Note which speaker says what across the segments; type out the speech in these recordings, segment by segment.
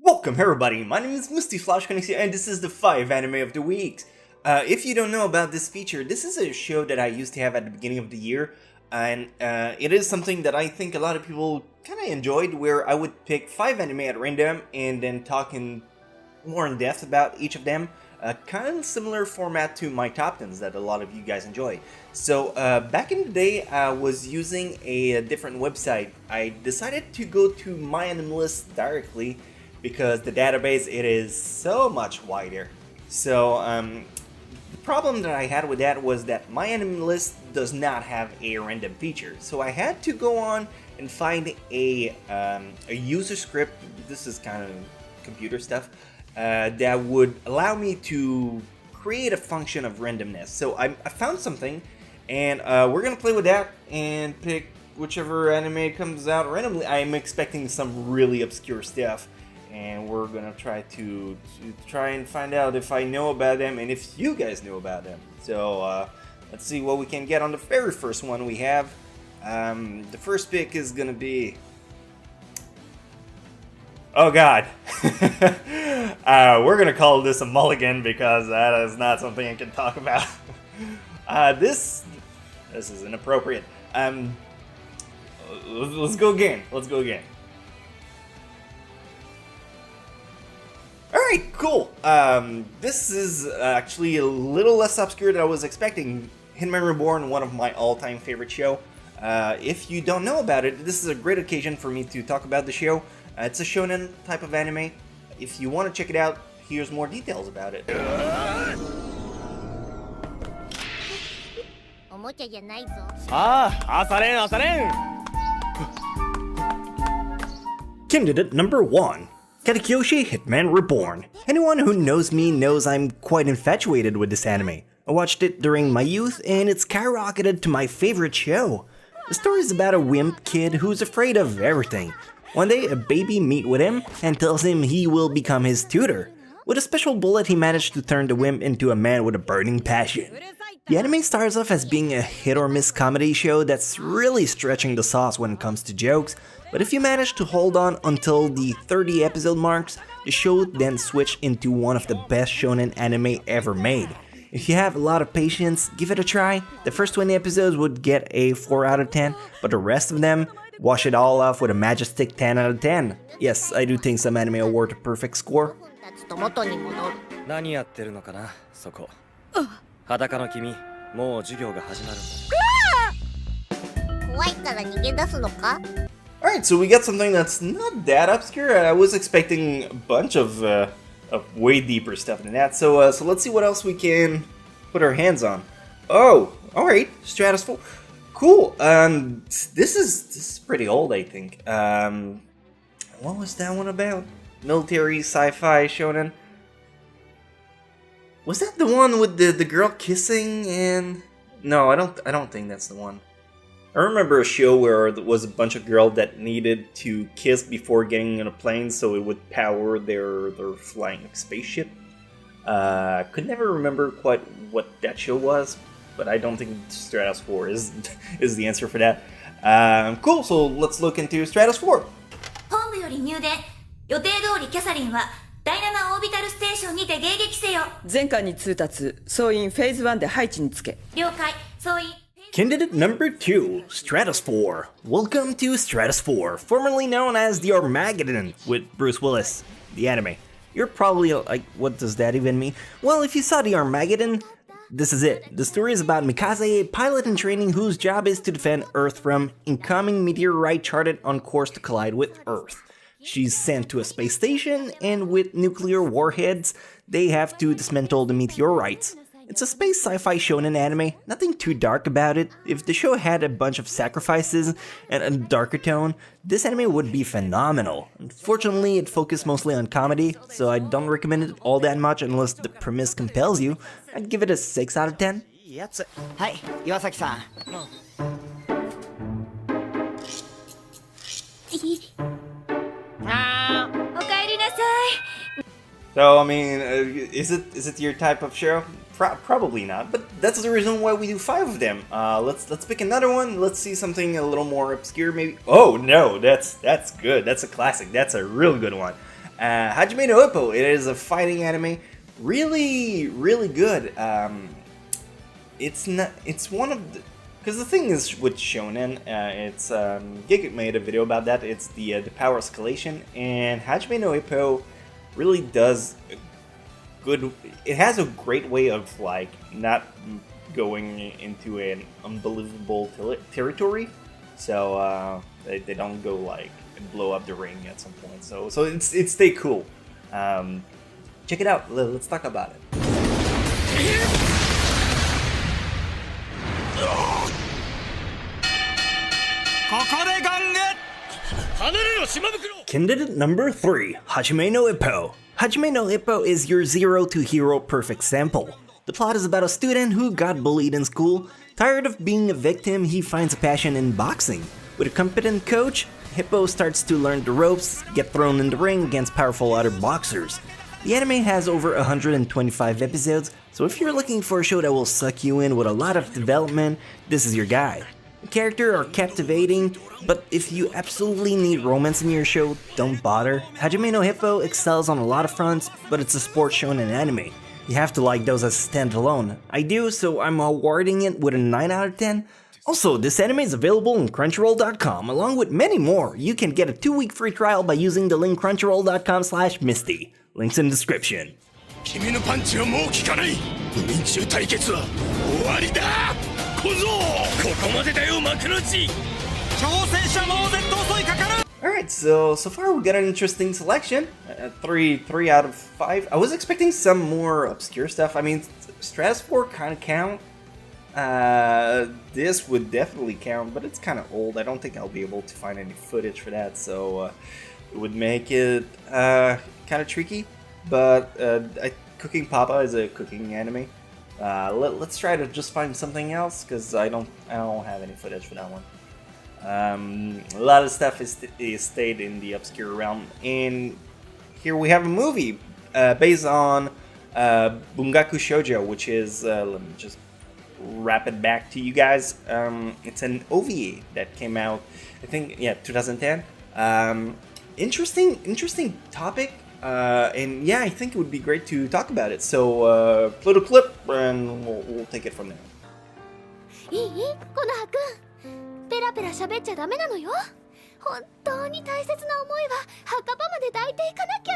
Speaker 1: Welcome everybody, my name is Misty Flash Conexia and this is the 5 Anime of the Week. If you don't know about this feature, this is a show that I used to have at the beginning of the year, and it is something that I think a lot of people kind of enjoyed, where I would pick 5 anime at random and then talk more in depth about each of them. Kind of similar format to my top 10s that a lot of you guys enjoy. So back in the day, I was using a different website. I decided to go to MyAnimeList directly because the database, it is so much wider. So the problem that I had with that was that MyAnimeList does not have a random feature. So I had to go on and find a user script. This is kind of computer stuff. That would allow me to create a function of randomness. So I found something, and we're gonna play with that and pick whichever anime comes out randomly. I'm expecting some really obscure stuff, and we're gonna try to try and find out if I know about them and if you guys know about them. So let's see what we can get on the very first one we have. The first pick is gonna be... oh god. We're gonna call this a mulligan because that is not something I can talk about. This is inappropriate. Let's go again. Alright, cool. This is actually a little less obscure than I was expecting. Hitman Reborn, one of my all-time favorite show. If you don't know about it, this is a great occasion for me to talk about the show. It's a shonen type of anime. If you want to check it out, here's more details about it. Candidate number 1. Katekyoshi Hitman Reborn. Anyone who knows me knows I'm quite infatuated with this anime. I watched it during my youth and it skyrocketed to my favorite show. The story is about a wimp kid who's afraid of everything. One day, a baby meets with him and tells him he will become his tutor. With a special bullet, he managed to turn the wimp into a man with a burning passion. The anime starts off as being a hit-or-miss comedy show that's really stretching the sauce when it comes to jokes, but if you manage to hold on until the 30 episode marks, the show then switched into one of the best shonen anime ever made. If you have a lot of patience, give it a try. The first 20 episodes would get a 4 out of 10, but the rest of them wash it all off with a majestic 10 out of 10. Yes, I do think some anime award a perfect score. Alright, so we got something that's not that obscure. I was expecting a bunch of way deeper stuff than that. So let's see what else we can put our hands on. Oh, alright, Stratus 4. Cool. This is pretty old, I think. What was that one about? Military sci-fi shonen. Was that the one with the girl kissing and... no, I don't think that's the one. I remember a show where there was a bunch of girls that needed to kiss before getting on a plane so it would power their flying spaceship. Could never remember quite what that show was, but I don't think Stratus 4 is the answer for that. Cool, so let's look into Stratus 4.
Speaker 2: 本部より入電。予定通りキャサリンは第7オービタルステーションにて迎撃せよ。
Speaker 3: 前回に通達、総員フェーズ1で配置につけ。
Speaker 2: 了解、総員。
Speaker 1: Candidate number 2, Stratus 4. Welcome to Stratus 4, formerly known as the Armageddon with Bruce Willis, the anime. You're probably like, what does that even mean? Well, if you saw the Armageddon, this is it. The story is about Mikase, a pilot in training whose job is to defend Earth from incoming meteorite charted on course to collide with Earth. She's sent to a space station, and with nuclear warheads, they have to dismantle the meteorites. It's a space sci-fi shonen anime, nothing too dark about it. If the show had a bunch of sacrifices and a darker tone, this anime would be phenomenal. Unfortunately, it focused mostly on comedy, so I don't recommend it all that much unless the premise compels you. I'd give it a 6 out of 10.
Speaker 4: はい、岩崎さん。
Speaker 2: おかえりなさい。
Speaker 1: So, I mean, is it your type of show? Probably not, but that's the reason why we do 5 of them. Let's pick another one. Let's see something a little more obscure, maybe. Oh no, that's good. That's a classic. That's a real good one. Hajime no Ippo, it is a fighting anime. Really, really good. It's one of the... Because the thing is with shonen, Giga made a video about that. It's the power escalation, and Hajime no Ippo really does good. It has a great way of like not going into an unbelievable territory, so they don't go like and blow up the ring at some point. So it's stay cool. Check it out. Let's talk about it. Candidate number 3, Hajime no Ippo. Hajime no Ippo is your zero to hero perfect sample. The plot is about a student who got bullied in school. Tired of being a victim, he finds a passion in boxing. With a competent coach, Hippo starts to learn the ropes, get thrown in the ring against powerful other boxers. The anime has over 125 episodes, so if you're looking for a show that will suck you in with a lot of development, this is your guy. The characters are captivating, but if you absolutely need romance in your show, don't bother. Hajime no Ippo excels on a lot of fronts, but it's a sports shonen anime. You have to like those as standalone. I do, so I'm awarding it with a 9 out of 10. Also, this anime is available on Crunchyroll.com, along with many more. You can get a 2-week free trial by using the link crunchyroll.com/Misty. Links in description.
Speaker 5: 君のパンチはもう効かない。人中対決は終わりだ。小僧、ここまでだよ幕の内。挑戦者猛然と襲いかかる。
Speaker 1: Alright, so far we got an interesting selection. 3 out of 5. I was expecting some more obscure stuff. I mean, Stratosphere kind of count. This would definitely count, but it's kind of old. I don't think I'll be able to find any footage for that, so it would make it kind of tricky. But Cooking Papa is a cooking anime. Let's try to just find something else, because I don't have any footage for that one. A lot of stuff is stayed in the obscure realm, and here we have a movie based on Bungaku Shoujo, which is let me just wrap it back to you guys. It's an OVA that came out, I think, 2010. Interesting topic, and yeah, I think it would be great to talk about it. So play the clip, and we'll take it from there.
Speaker 2: いいコノハくん、ペラペラ喋っちゃダメなのよ。本当に大切な思いは墓場まで抱いていかなきゃ。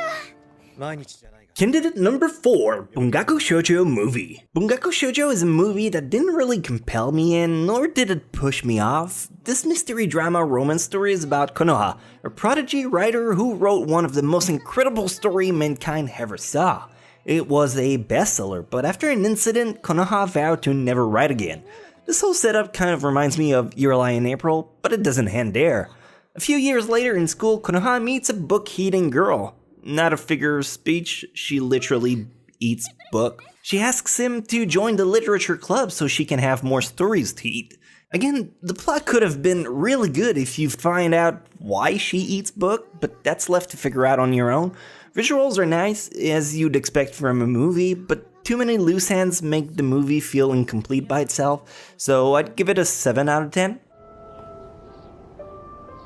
Speaker 5: 毎日じゃないが。
Speaker 1: Candidate number 4, Bungaku Shoujo movie. Bungaku Shoujo is a movie that didn't really compel me in, nor did it push me off. This mystery drama romance story is about Konoha, a prodigy writer who wrote one of the most incredible stories mankind ever saw. It was a bestseller, but after an incident, Konoha vowed to never write again. This whole setup kind of reminds me of Your Lie in April, but it doesn't end there. A few years later in school, Konoha meets a book-eating girl. Not a figure of speech, she literally eats book. She asks him to join the literature club so she can have more stories to eat. Again, the plot could have been really good if you find out why she eats book, but that's left to figure out on your own. Visuals are nice, as you'd expect from a movie, but too many loose ends make the movie feel incomplete by itself, so I'd give it a 7 out of 10.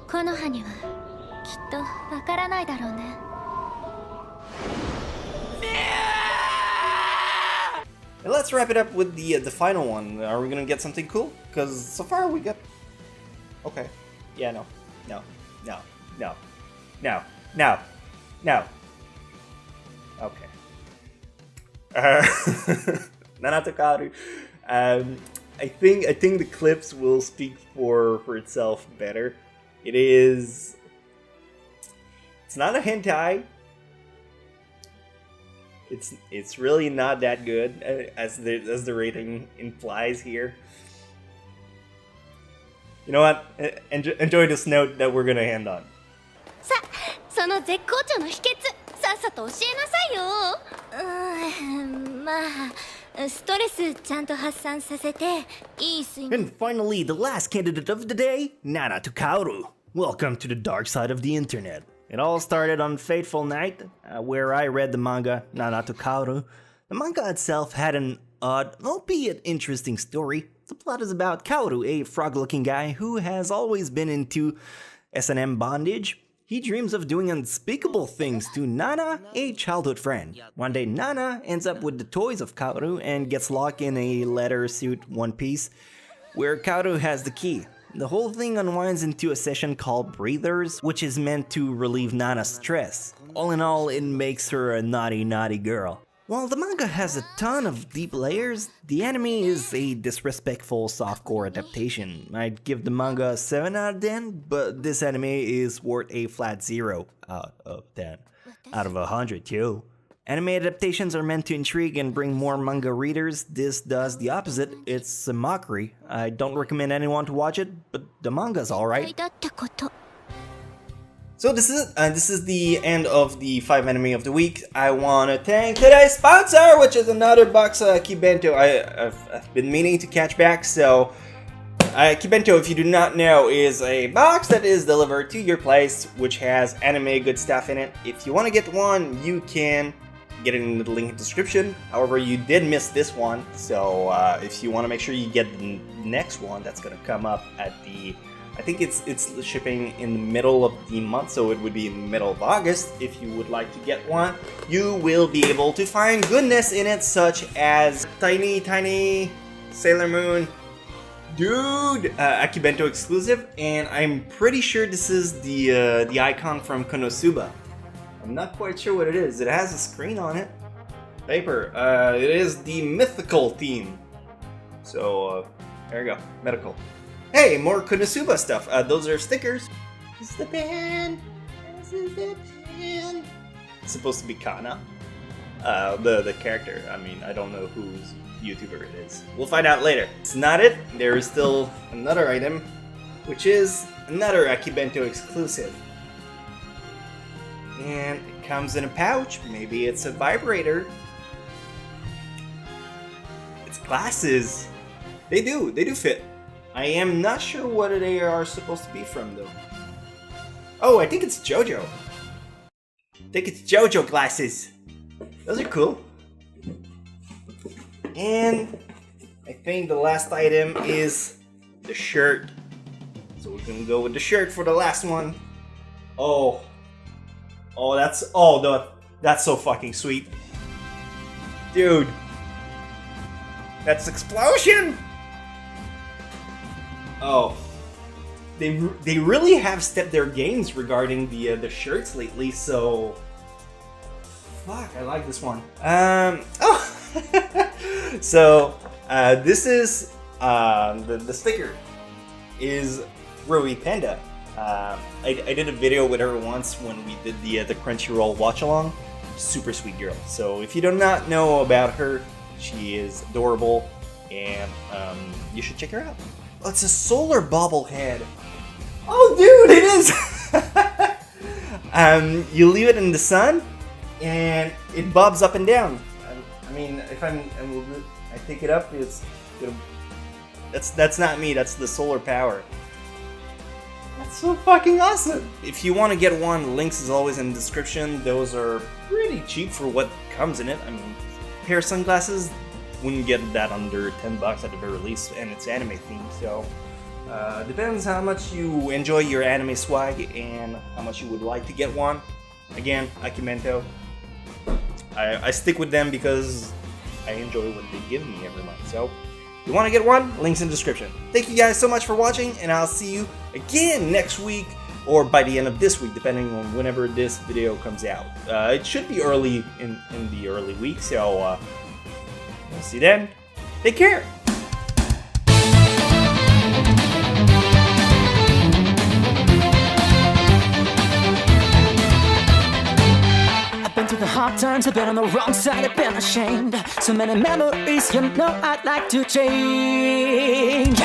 Speaker 2: コノハにはきっとわからないだろうね。
Speaker 1: And let's wrap it up with the final one. Are we gonna get something cool? Because so far we got... Okay. Yeah, no. Okay. Nanato Kaoru. I think the clips will speak for itself better. It's not a hentai. It's really not that good, as the rating implies here. You know what? Enjoy this note that we're gonna end on.
Speaker 2: さ、その絶好調の秘訣、さっさと教えなさいよ。まあ、ストレスちゃんと発散させて、いい睡眠。
Speaker 1: And finally, the last candidate of the day, Nanato Kaoru. Welcome to the dark side of the internet. It all started on a fateful night, where I read the manga Nanato Kaoru. The manga itself had an odd, albeit interesting story. The plot is about Kaoru, a frog-looking guy who has always been into S&M bondage. He dreams of doing unspeakable things to Nana, a childhood friend. One day Nana ends up with the toys of Kaoru and gets locked in a leather suit one piece, where Kaoru has the key. The whole thing unwinds into a session called Breathers, which is meant to relieve Nana's stress. All in all, it makes her a naughty girl. While the manga has a ton of deep layers, the anime is a disrespectful softcore adaptation. I'd give the manga a 7 out of 10, but this anime is worth a flat 0 out of 10. Out of 100 too. Anime adaptations are meant to intrigue and bring more manga readers. This does the opposite. It's a mockery. I don't recommend anyone to watch it, but the manga's alright.
Speaker 2: だったこと
Speaker 1: So this is the end of the 5 anime of the week. I want to thank today's sponsor, which is another box Kibento. I've been meaning to catch back. So Kibento, if you do not know, is a box that is delivered to your place, which has anime good stuff in it. If you want to get one, you can get it in the link in the description. However, you did miss this one, so if you want to make sure you get the next one, that's gonna come up at the, I think it's shipping in the middle of the month, so it would be in the middle of August. If you would like to get one, you will be able to find goodness in it, such as tiny Sailor Moon, dude, Akibento exclusive, and I'm pretty sure this is the icon from Konosuba. I'm not quite sure what it is. It has a screen on it. Paper. It is the mythical theme. So, there you go. Medical. Hey, more Konosuba stuff. Those are stickers. This is the band. This is the band. It's supposed to be Kana. The character. I mean, I don't know whose YouTuber it is. We'll find out later. It's not it. There is still another item, which is another Akibento exclusive. And it comes in a pouch. Maybe it's a vibrator. It's glasses. They do fit. I am not sure what they are supposed to be from though. Oh, I think it's JoJo. I think it's JoJo glasses. Those are cool. And I think the last item is the shirt. So we're gonna go with the shirt for the last one. That's so fucking sweet. Dude. That's Explosion! Oh. They really have stepped their games regarding the shirts lately, so... Fuck, I like this one. So, this is, the sticker is Rui Panda. I did a video with her once when we did the Crunchyroll watch along. Super sweet girl. So if you do not know about her, she is adorable, and you should check her out. Oh, it's a solar bobblehead. Oh, dude, it is. You leave it in the sun, and it bobs up and down. I mean, if I pick it up, that's not me. That's the solar power. That's so fucking awesome! If you want to get one, links is always in the description. Those are pretty cheap for what comes in it. I mean, a pair of sunglasses, wouldn't get that under $10 at the very least, and it's anime themed, so... depends how much you enjoy your anime swag and how much you would like to get one. Again, Akimento. I stick with them because I enjoy what they give me every month, so... If you want to get one, links in the description. Thank you guys so much for watching, and I'll see you again next week, or by the end of this week, depending on whenever this video comes out. It should be early in the early week, so we'll see you then. Take care!
Speaker 6: Been through the hard times, I've been on the wrong side, I've been ashamed. So many memories, you know I'd like to change.